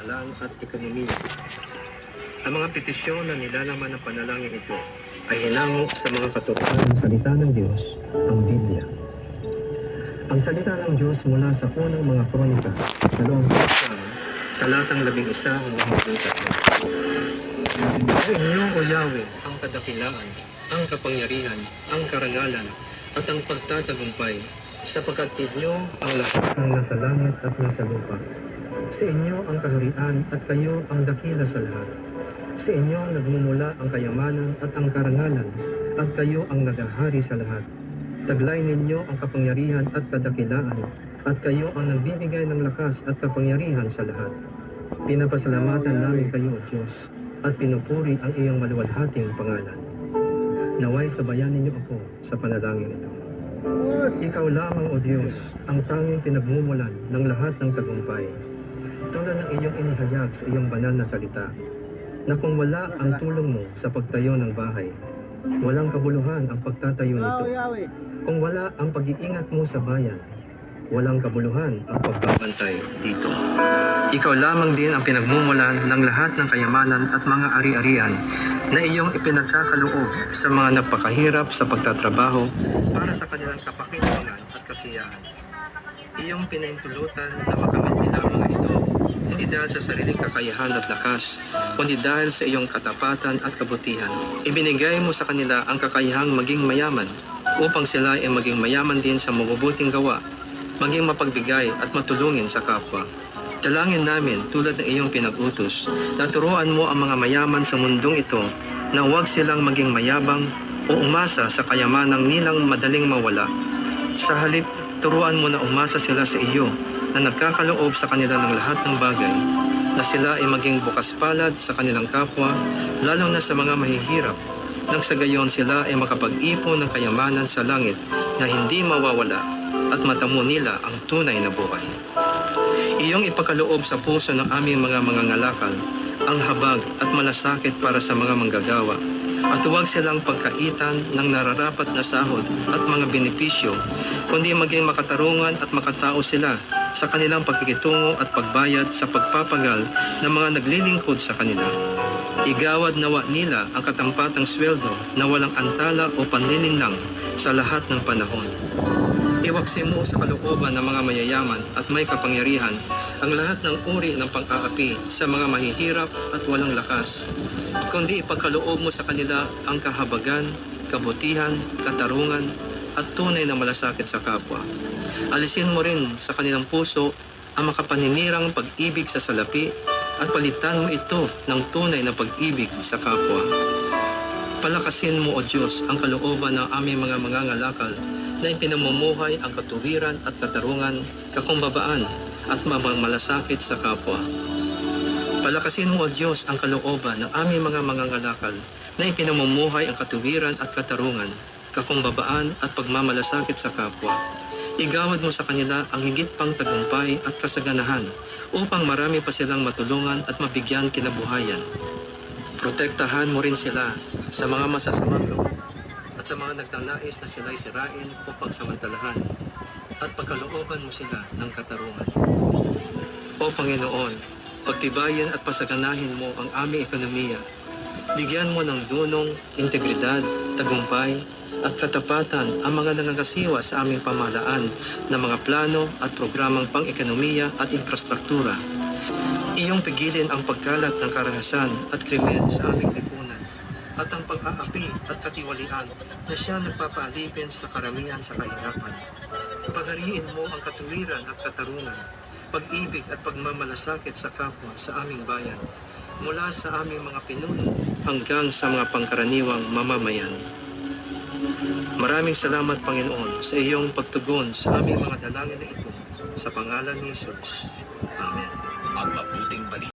pamahalaan at ekonomiya. Ang mga petisyon na nilalaman ng panalangin ito ay hinango sa mga katuruan ng salita ng Diyos, ang Biblia. Ang salita ng Diyos mula sa unang mga kronika, 2 talatang 11 hanggang 13. Sa inyo, O Yahweh, ang kadakilaan, ang kapangyarihan, ang karangalan, at ang pagtatagumpay, sapagkat inyo ang lahat ng nasa langit at nasa lupa. Sa inyo ang kaharian at kayo ang dakila sa lahat. Sa inyo nagmumula ang kayamanan at ang karangalan, at kayo ang nagahari sa lahat. Taglay ninyo ang kapangyarihan at kadakilaan, at kayo ang nagbibigay ng lakas at kapangyarihan sa lahat. Pinapasalamatan namin kayo, O Diyos, at pinupuri ang iyong maluwalhating pangalan. Naway sabayan ninyo ako sa panalangin ito. Ikaw lamang, O Diyos, ang tanging pinagmumulan ng lahat ng tagumpay. Tulad ng iyong inihayag sa iyong banal na salita, na kung wala ang tulong mo sa pagtayo ng bahay, walang kabuluhan ang pagtatayo nito. Kung wala ang pag-iingat mo sa bayan, walang kabuluhan ang pagbabantay dito. Ikaw lamang din ang pinagmumulan ng lahat ng kayamanan at mga ari-arian na iyong ipinagkakaloob sa mga nagpakahirap sa pagtatrabaho para sa kanilang kapakinabangan at kasiyahan. Iyong pinaintulutan na makamit nila ang mga ito, hindi dahil sa sariling kakayahan at lakas, kundi dahil sa iyong katapatan at kabutihan. Ibinigay mo sa kanila ang kakayahang maging mayaman, upang sila ay maging mayaman din sa mabubuting gawa, maging mapagbigay at matulungin sa kapwa. Dalangin namin tulad ng iyong pinag-utos, na turuan mo ang mga mayaman sa mundong ito na huwag silang maging mayabang o umasa sa kayamanang nilang madaling mawala. Sa halip, turuan mo na umasa sila sa iyo na nagkakaloob sa kanila ng lahat ng bagay, na sila ay maging bukas palad sa kanilang kapwa, lalo na sa mga mahihirap, nang sa gayon sila ay makapag-ipon ng kayamanan sa langit na hindi mawawala at matamo nila ang tunay na buhay. Iyong ipakaloob sa puso ng aming mga mangangalakal ang habag at malasakit para sa mga manggagawa, at huwag silang pagkaitan ng nararapat na sahod at mga benepisyo, kundi maging makatarungan at makatao sila sa kanilang pagkikitungo at pagbayad sa pagpapagal ng mga naglilingkod sa kanila. Igawad nawa nila ang katampatang sweldo na walang antala o panlilinlang sa lahat ng panahon. Iwaksi mo sa kalooban ng mga mayayaman at may kapangyarihan ang lahat ng uri ng pang-aapi sa mga mahihirap at walang lakas, kundi ipagkaloob mo sa kanila ang kahabagan, kabutihan, katarungan, at tunay na malasakit sa kapwa. Alisin mo rin sa kanilang puso ang makapaninirang pag-ibig sa salapi at palitan mo ito ng tunay na pag-ibig sa kapwa. Palakasin mo, O Diyos, ang kalooban ng aming mga mangangalakal na ipinamumuhay ang katuwiran at katarungan, kakumbabaan at malasakit sa kapwa. Palakasin mo, O Diyos, ang kalooban ng aming mga mangangalakal na ipinamumuhay ang katuwiran at katarungan, kakumbabaan at pagmamalasakit sa kapwa. Igawad mo sa kanila ang higit pang tagumpay at kasaganahan upang marami pa silang matulungan at mabigyan kinabuhayan. Protektahan mo rin sila sa mga masasamang loob at sa mga nagtanais na sila'y sirain o pagsamantalahan, at pagkalooban mo sila ng katarungan. O Panginoon, pagtibayan at pasaganahin mo ang aming ekonomiya. Bigyan mo ng dunong, integridad, tagumpay, at katapatan ang mga nangangasiwa sa aming pamahalaan ng mga plano at programang pang-ekonomiya at infrastruktura. Iyong pigilin ang pagkalat ng karahasan at krimen sa aming lipunan, at ang pag-aapi at katiwalian na siya nagpapaalipin sa karamihan sa kahirapan. Pagariin mo ang katuwiran at katarungan, pag-ibig at pagmamalasakit sa kapwa sa aming bayan, mula sa aming mga pinuno hanggang sa mga pangkaraniwang mamamayan. Maraming salamat, Panginoon, sa iyong pagtugon sa aming mga dalangin na ito, sa pangalan ni Jesus. Amen. Ang mabuting balita.